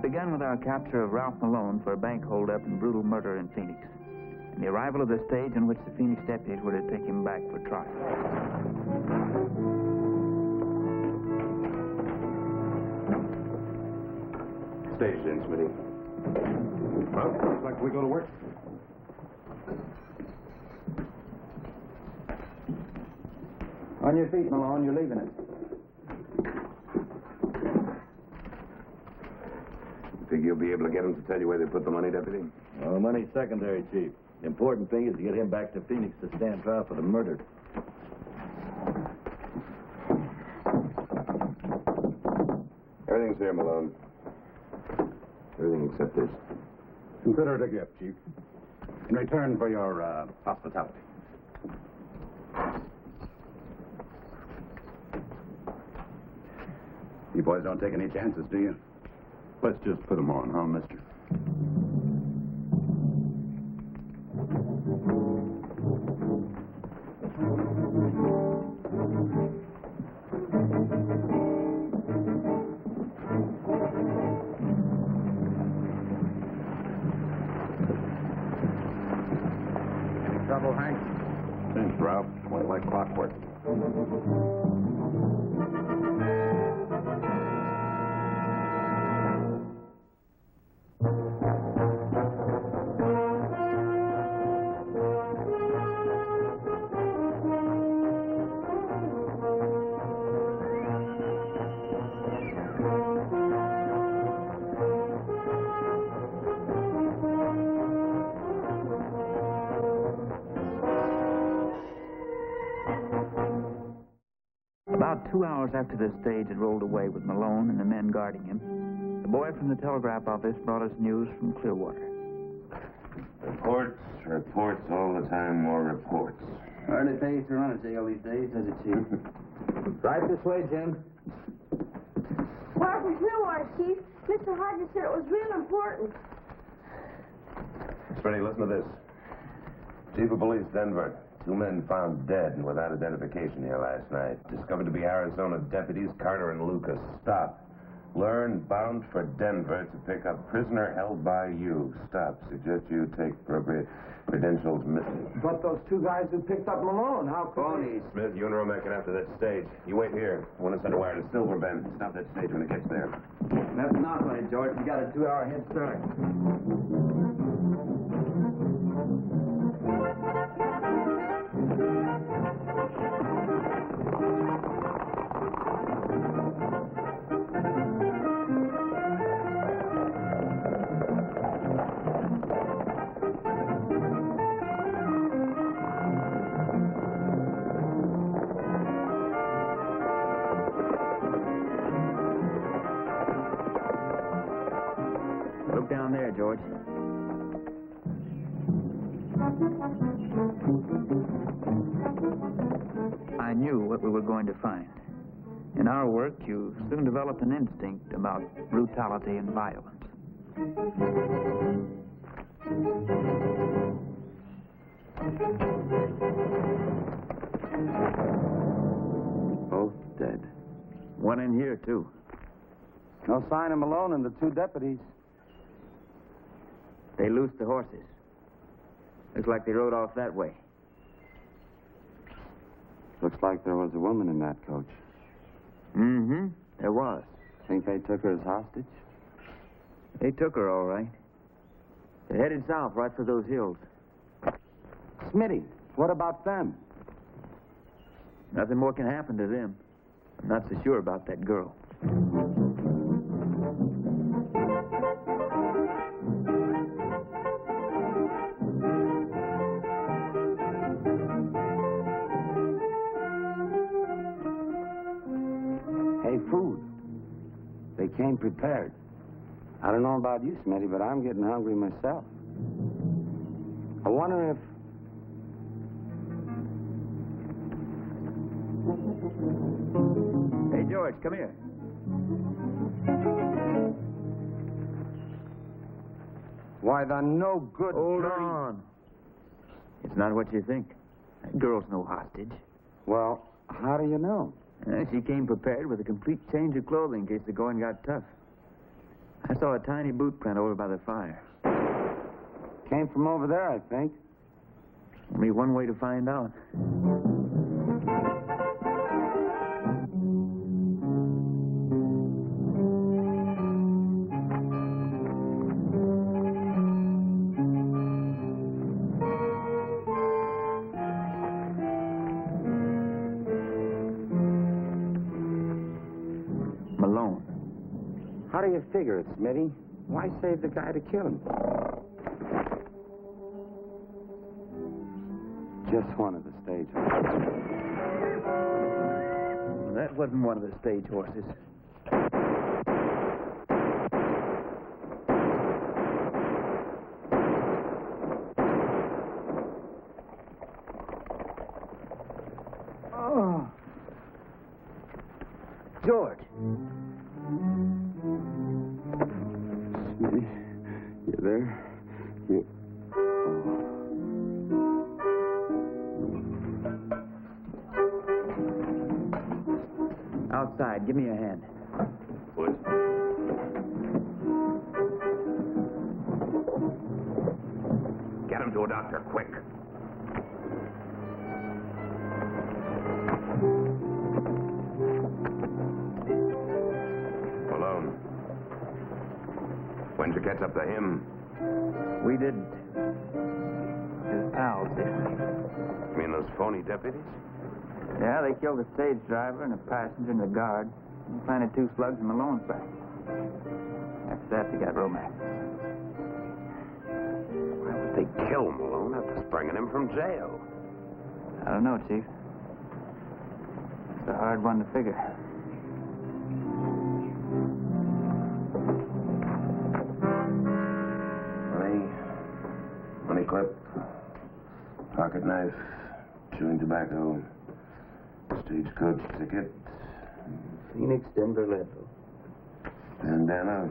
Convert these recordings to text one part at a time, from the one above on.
It began with our capture of Ralph Malone for a bank holdup and brutal murder in Phoenix, and the arrival of the stage in which the Phoenix deputies were to take him back for trial. Stage in, Smitty. Well, looks like we go to work. On your feet, Malone. You're leaving us. Think you'll be able to get him to tell you where they put the money, Deputy? Well, the money's secondary, Chief. The important thing is to get him back to Phoenix to stand trial for the murder. Everything's here, Malone. Everything except this. Consider it a gift, Chief. In return for your hospitality. You boys don't take any chances, do you? Let's just put them on, huh, mister? Any trouble, Hank? Thanks, Ralph. Went like clockwork. About 2 hours after the stage had rolled away with Malone and the men guarding him, the boy from the telegraph office brought us news from Clearwater. Reports, all the time, more reports. Hardly pays to run a jail these days, does it, Chief? Right this way, Jim. Why from Clearwater, Chief? Mr. Hodges said it was real important. Smitty, listen to this. Chief of Police, Denver. 2 men found dead and without identification here last night. Discovered to be Arizona deputies Carter and Lucas. Stop. Learn bound for Denver to pick up prisoner held by you. Stop. Suggest you take appropriate credentials missing. But those 2 guys who picked up Malone, how could they? Smith, you and Romack can after that stage. You wait here. I want to send a wire to Silver Bend. Stop that stage when it gets there. That's not right, George. You got a 2-hour head start. Look down there, George. I knew what we were going to find. In our work, you soon develop an instinct about brutality and violence. Both dead. One in here, too. No sign of Malone and the 2 deputies. They loosed the horses. Looks like they rode off that way. Looks like there was a woman in that coach. Mm-hmm. There was. Think they took her as hostage? They took her, all right. They're headed south, right for those hills. Smitty, what about them? Nothing more can happen to them. I'm not so sure about that girl. Hey, food. They came prepared. I don't know about you, Smitty, but I'm getting hungry myself. I wonder if... Hey, George, come here. Why, the no good... Hold on. It's not what you think. That girl's no hostage. Well, how do you know? She came prepared with a complete change of clothing in case the going got tough. I saw a tiny boot print over by the fire. Came from over there, I think. Only one way to find out. Malone. How do you figure it, Smitty? Why save the guy to kill him? Just one of the stage horses. That wasn't one of the stage horses. Oh. George. Smitty, you there? You... Outside. Give me a hand. What? Get him to a doctor, quick. Malone. When'd you catch up to him? We didn't. His pals did. You mean those phony deputies? Yeah, they killed a stage driver and a passenger and a guard. And planted 2 slugs in Malone's back. After that, they got romance. Why would they kill Malone after springing him from jail? I don't know, Chief. It's a hard one to figure. Money clip, pocket knife, chewing tobacco, stagecoach ticket, Phoenix, Denver, Leadville. bandana,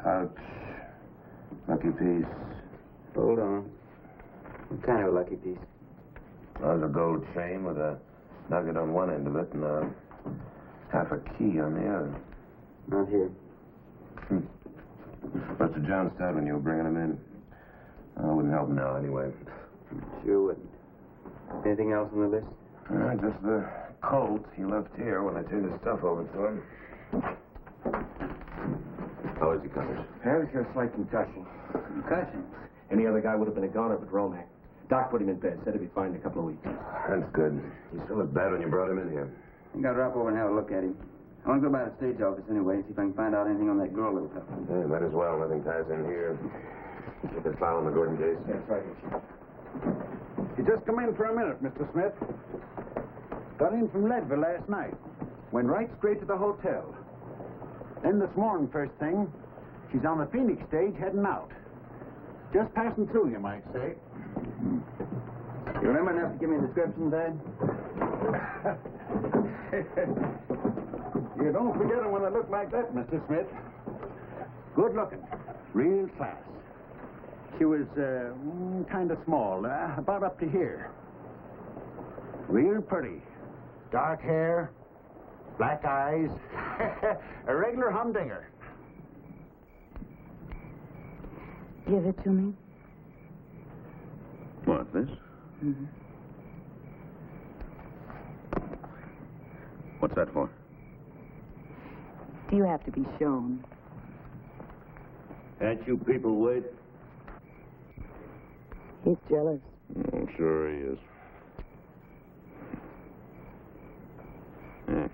pouch, lucky piece. Hold on. What kind of a lucky piece? There's a gold chain with a nugget on one end of it and half a key on the other. Not here. Must have John Stout when you were bringing him in. I wouldn't help him now anyway. Sure wouldn't. Anything else on the list? Just the colt he left here when I turned his stuff over to him. How is he, Cummings? Harry's got a slight concussion. Concussion? Any other guy would have been a goner but Romack. Doc put him in bed. Said he'd be fine in a couple of weeks. That's good. He still looked bad when you brought him in here. I got to drop over and have a look at him. I want to go by the stage office anyway, see if I can find out anything on that girl that was up. Yeah, might as well. Nothing ties in here. Keep this file on the Gordon case. That's right, Chief. You just come in for a minute, Mr. Smith. Got in from Leadville last night. Went right straight to the hotel. Then this morning, first thing, she's on the Phoenix stage heading out. Just passing through, you might say. You remember enough to give me a description, Dad? You don't forget them when they look like that, Mr. Smith. Good looking. Real class. She was kind of small, about up to here. Real pretty. Dark hair, black eyes. A regular humdinger. Give it to me. What, this? Mm-hmm. What's that for? Do you have to be shown? Can't you people wait? He's jealous. Oh, sure he is. Yeah.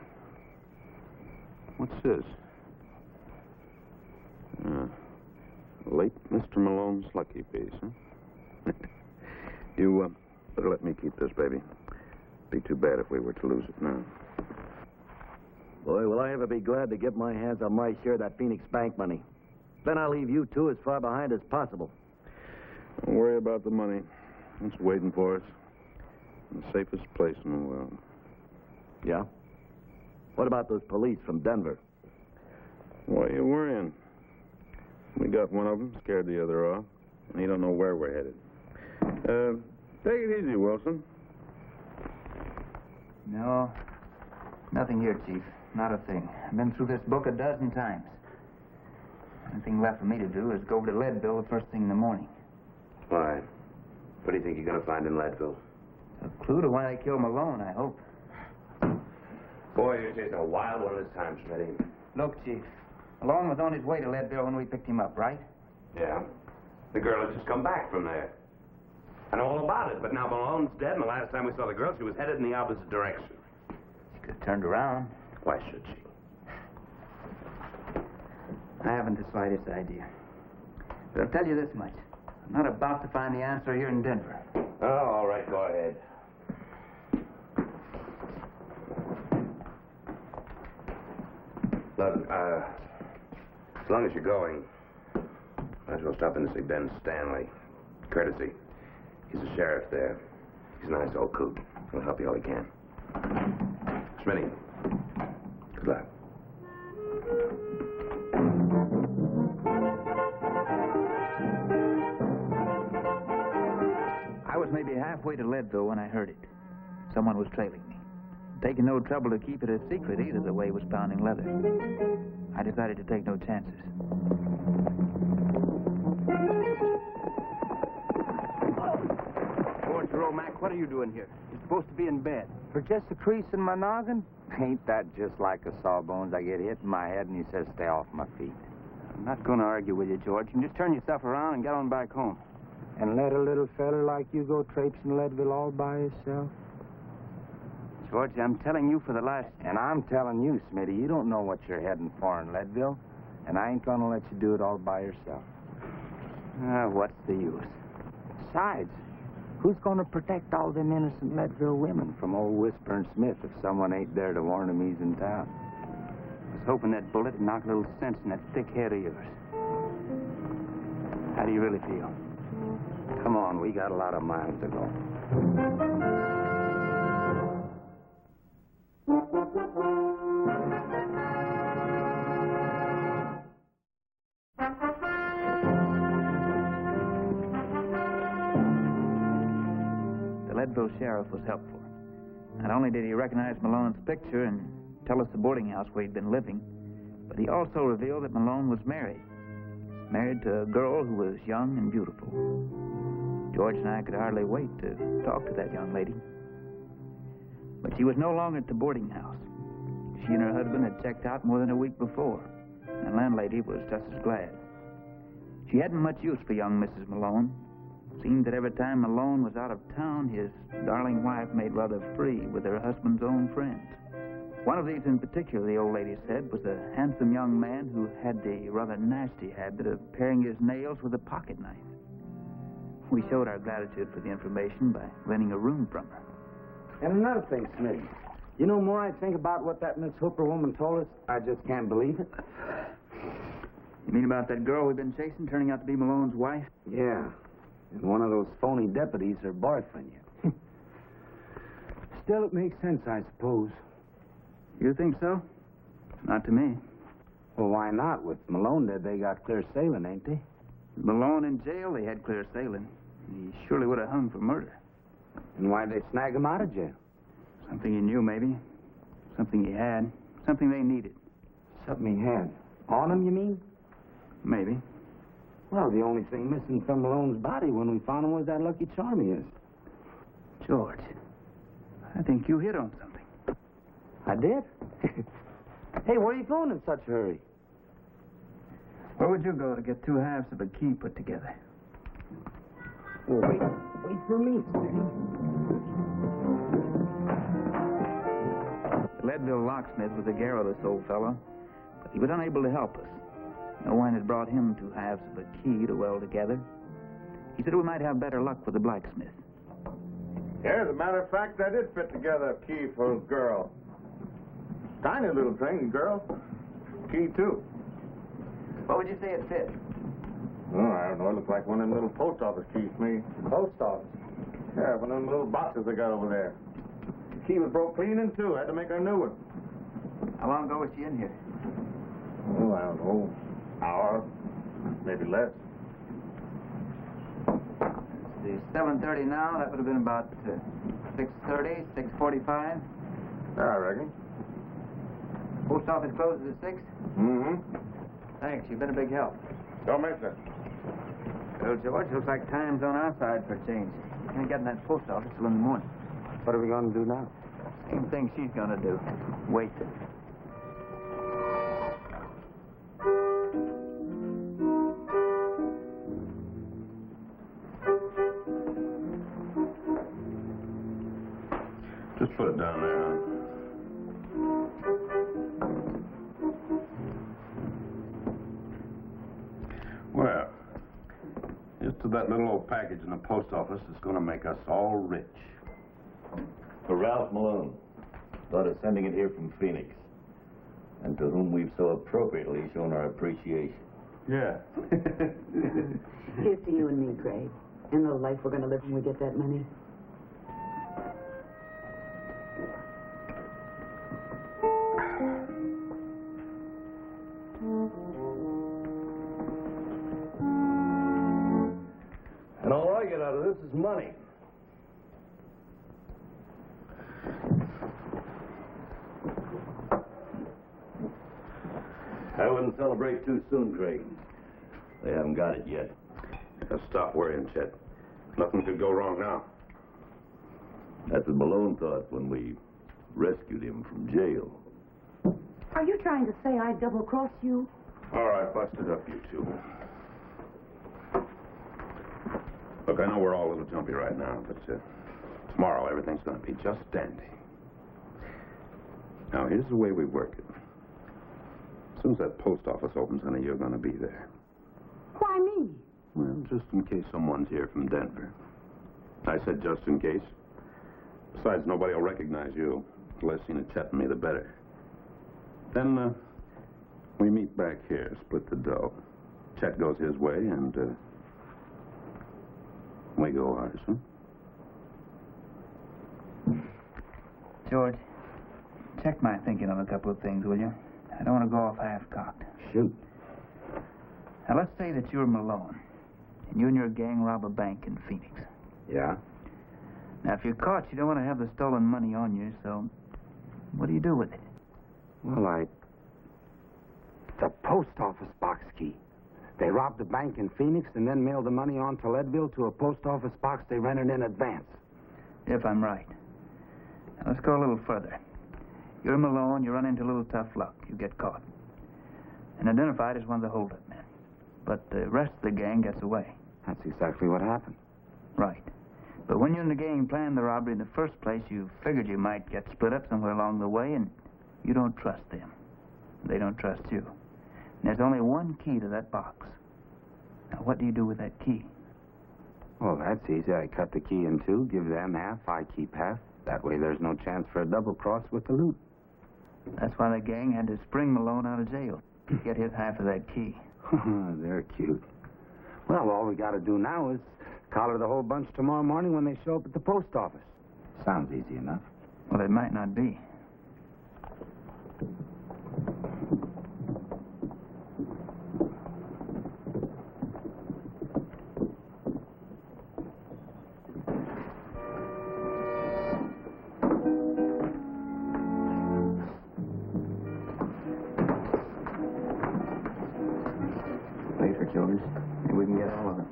What's this? Late Mr. Malone's lucky piece, huh? You better let me keep this, baby. Be too bad if we were to lose it now. Boy, will I ever be glad to get my hands on my share of that Phoenix Bank money. Then I'll leave you two as far behind as possible. Don't worry about the money. It's waiting for us. In the safest place in the world. Yeah? What about those police from Denver? Why are you worrying? We got one of them, scared the other off. And he don't know where we're headed. Take it easy, Wilson. No, nothing here, Chief. Not a thing. I've been through this book a dozen times. The thing left for me to do is go over to Leadville the first thing in the morning. Why? What do you think you're going to find in Leadville? A clue to why they killed Malone, I hope. Boy, you're chasing a wild one this time, Schmitty. Look, Chief, Malone was on his way to Leadville when we picked him up, right? Yeah. The girl had just come back from there. I know all about it, but now Malone's dead, and the last time we saw the girl, she was headed in the opposite direction. She could have turned around. Why should she? I haven't the slightest idea. But I'll tell you this much. I'm not about to find the answer here in Denver. Oh, all right, go ahead. Look, as long as you're going, might as well stop in to see Ben Stanley. Courtesy. He's a sheriff there. He's a nice old coot. He'll help you all he can. Schmitty, good luck. I was maybe halfway to Leadville when I heard it. Someone was trailing me. Taking no trouble to keep it a secret either, the way he was pounding leather. I decided to take no chances. George Romack, what are you doing here? You're supposed to be in bed. For just a crease in my noggin? Ain't that just like a sawbones? I get hit in my head and he says stay off my feet. I'm not going to argue with you, George. You can just turn yourself around and get on back home. And let a little fella like you go traipsing Leadville all by yourself? George, I'm telling you for the last... And I'm telling you, Smitty, you don't know what you're heading for in Leadville, and I ain't going to let you do it all by yourself. What's the use? Besides, who's going to protect all them innocent Leadville women from old Whispering Smith if someone ain't there to warn him he's in town? I was hoping that bullet would knock a little sense in that thick head of yours. How do you really feel? Come on, we got a lot of miles to go. The Leadville sheriff was helpful. Not only did he recognize Malone's picture and tell us the boarding house where he'd been living, but he also revealed that Malone was married. Married to a girl who was young and beautiful. George and I could hardly wait to talk to that young lady. But she was no longer at the boarding house. She and her husband had checked out more than a week before, and the landlady was just as glad. She hadn't much use for young Mrs. Malone. Seemed that every time Malone was out of town, his darling wife made rather free with her husband's own friends. One of these in particular, the old lady said, was a handsome young man who had the rather nasty habit of paring his nails with a pocket knife. We showed our gratitude for the information by renting a room from her. And another thing, Smitty. You know, more I think about what that Miss Hooper woman told us, I just can't believe it. You mean about that girl we've been chasing turning out to be Malone's wife? Yeah. And one of those phony deputies, her boyfriend yet. Still, it makes sense, I suppose. You think so? Not to me. Well, why not? With Malone dead, they got clear sailing, ain't they? With Malone in jail, they had clear sailing. He surely would have hung for murder. And why'd they snag him out of jail? Something he knew, maybe. Something he had. Something they needed. Something he had. On him, you mean? Maybe. Well, the only thing missing from Malone's body when we found him was that Lucky Charm of his. George, I think you hit on something. I did? Hey, where are you going in such a hurry? Where would you go to get two halves of a key put together? Well, wait for me, Smitty. The Leadville locksmith was a garrulous old fellow, but he was unable to help us. No one had brought him two halves of a key to weld together. He said we might have better luck with the blacksmith. Yeah, as a matter of fact, I did fit together a key for a girl. Tiny little thing, girl. Key, too. What would you say it fit? Oh, I don't know. It looks like one of them little post office keys to me. Post office? Yeah, one of them little boxes they got over there. The key was broke clean in two. I had to make a new one. How long ago was she in here? Oh, I don't know. Hour, maybe less. It's 7:30 now. That would have been about 6:30, 6:45. Yeah, I reckon. Post office closes at 6? Mm-hmm. Thanks. You've been a big help. Don't mention it. Well, George, looks like time's on our side for a change. Can't get in that post office till in the morning. What are we going to do now? Same thing she's gonna do. Wait. Just put it down there, huh? Well, just to that little old package in the post office is going to make us all rich. For Ralph Malone. Thought of sending it here from Phoenix. And to whom we've so appropriately shown our appreciation. Yeah. Here's to you and me, Greg. And the life we're going to live when we get that money. And all I get out of this is money. I wouldn't celebrate too soon, Craig. They haven't got it yet. Now stop worrying, Chet. Nothing could go wrong now. That's what Malone thought when we rescued him from jail. Are you trying to say I double-crossed you? All right, bust it up, you two. Look, I know we're all a little jumpy right now, but tomorrow everything's going to be just dandy. Now, here's the way we work it. As soon as that post office opens, honey, you're going to be there. Why me? Well, just in case someone's here from Denver. I said just in case. Besides, nobody will recognize you. The less seen of Chet and me, the better. Then, we meet back here, split the dough. Chet goes his way, and, we go ours, huh? George, check my thinking on a couple of things, will you? I don't want to go off half-cocked. Shoot. Now, let's say that you're Malone, and you and your gang rob a bank in Phoenix. Yeah? Now, if you're caught, you don't want to have the stolen money on you, so what do you do with it? Well, the post office box key. They robbed the bank in Phoenix and then mailed the money on to Leadville to a post office box they rented in advance. If I'm right. Now, let's go a little further. You're Malone, you run into a little tough luck. You get caught. And identified as one of the hold-up men. But the rest of the gang gets away. That's exactly what happened. Right. But when you and the gang planned the robbery in the first place, you figured you might get split up somewhere along the way, and you don't trust them. They don't trust you. And there's only one key to that box. Now, what do you do with that key? Well, that's easy. I cut the key in two, give them half, I keep half. That way there's no chance for a double cross with the loot. That's why the gang had to spring Malone out of jail. To get his half of that key. They're cute. Well, all we got to do now is collar the whole bunch tomorrow morning when they show up at the post office. Sounds easy enough. Well, it might not be. George. Maybe we can get all of it.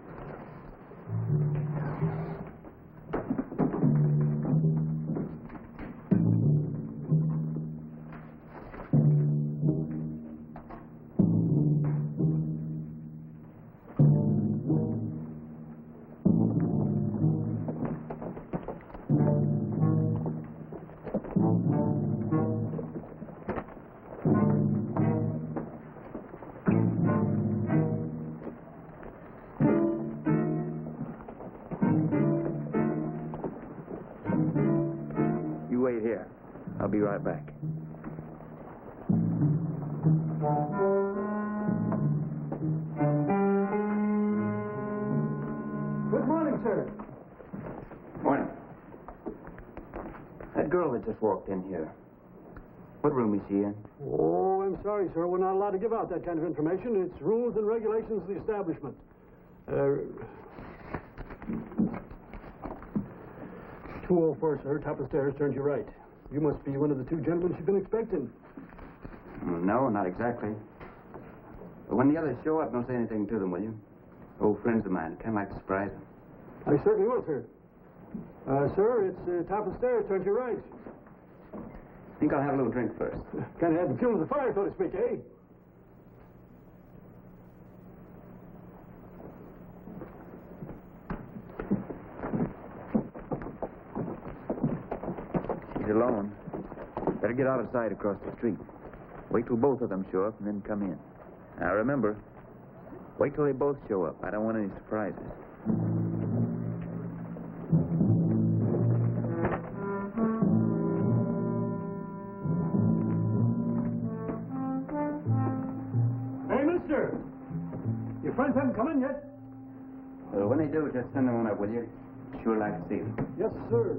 I'll be right back. Good morning, sir. Morning. That girl that just walked in here, what room is she in? Oh, I'm sorry, sir. We're not allowed to give out that kind of information. It's rules and regulations of the establishment. 204, sir. Top of the stairs, turns you right. You must be one of the two gentlemen she's been expecting. No, not exactly. When the others show up, don't say anything to them, will you? Old friends of mine. Kind of like to surprise them. I certainly will, sir. Sir, it's top of the stairs. Turn to your right. I think I'll have a little drink first. Kind of add the fuel to the fire, so to speak, eh? She's alone. Better get out of sight across the street. Wait till both of them show up and then come in. Now remember, wait till they both show up. I don't want any surprises. Hey, mister! Your friends haven't come in yet? Well, when they do, just send them on up, will you? Sure like to see them. Yes, sir.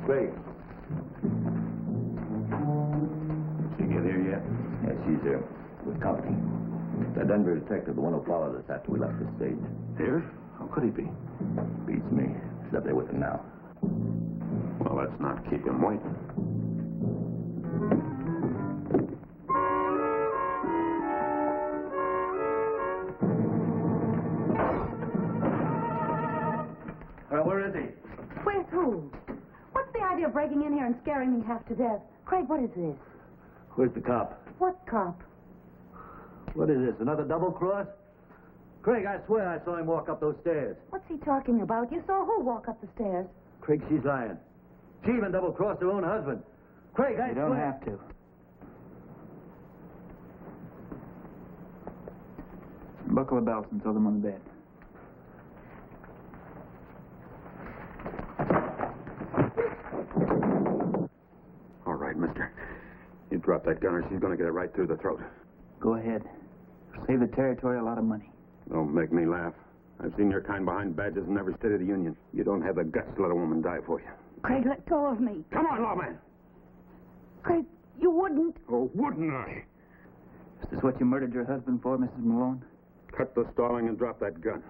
Craig. She get here yet? Yeah, she's here. With company. That Denver detective, the one who followed us after we left the stage. Here? How could he be? Beats me. She's up there with him now. Well, let's not keep him waiting. Well, where is he? Where's who? What's the idea of breaking in here and scaring me half to death? Craig, what is this? Where's the cop? What cop? What is this, another double cross? Craig, I swear I saw him walk up those stairs. What's he talking about? You saw who walk up the stairs? Craig, she's lying. She even double-crossed her own husband. Craig, I You swear... don't have to. Buckle the belts and throw them on the bed. All right, mister. You drop that gun or she's going to get it right through the throat. Go ahead. Save the territory a lot of money. Don't make me laugh. I've seen your kind behind badges in every state of the Union. You don't have the guts to let a woman die for you. Craig, let go of me. Come on, lawman. Craig, you wouldn't. Oh, wouldn't I? Is this what you murdered your husband for, Mrs. Malone? Cut the stalling and drop that gun.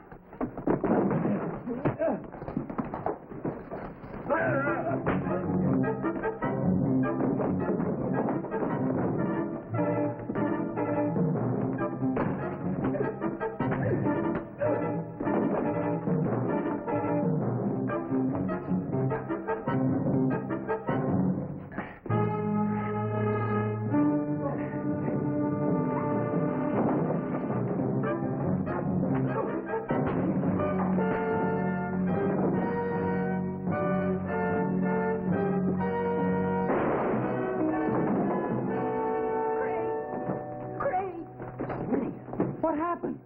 What happened?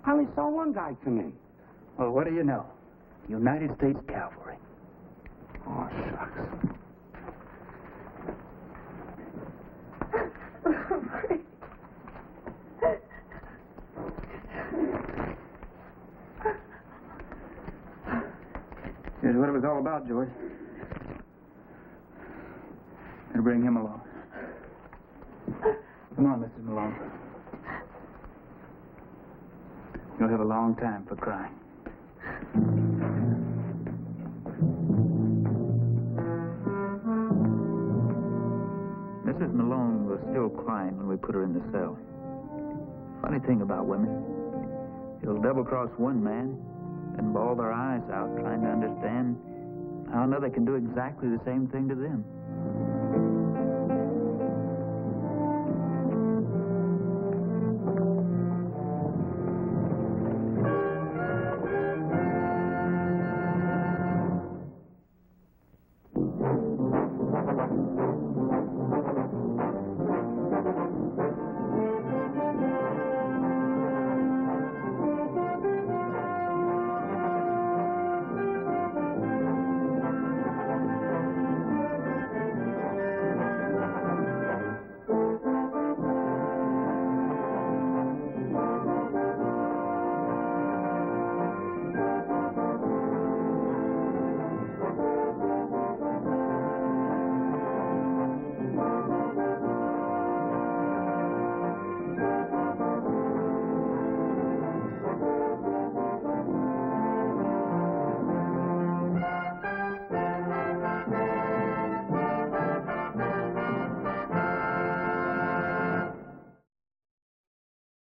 I only saw one guy come in. Well, what do you know? United States Cavalry. Oh, shucks. Here's what it was all about, George. Better bring him along. Come on, Mrs. Malone. You'll have a long time for crying. Mrs. Malone was still crying when we put her in the cell. Funny thing about women. You'll double-cross one man and bawl their eyes out trying to understand how another can do exactly the same thing to them.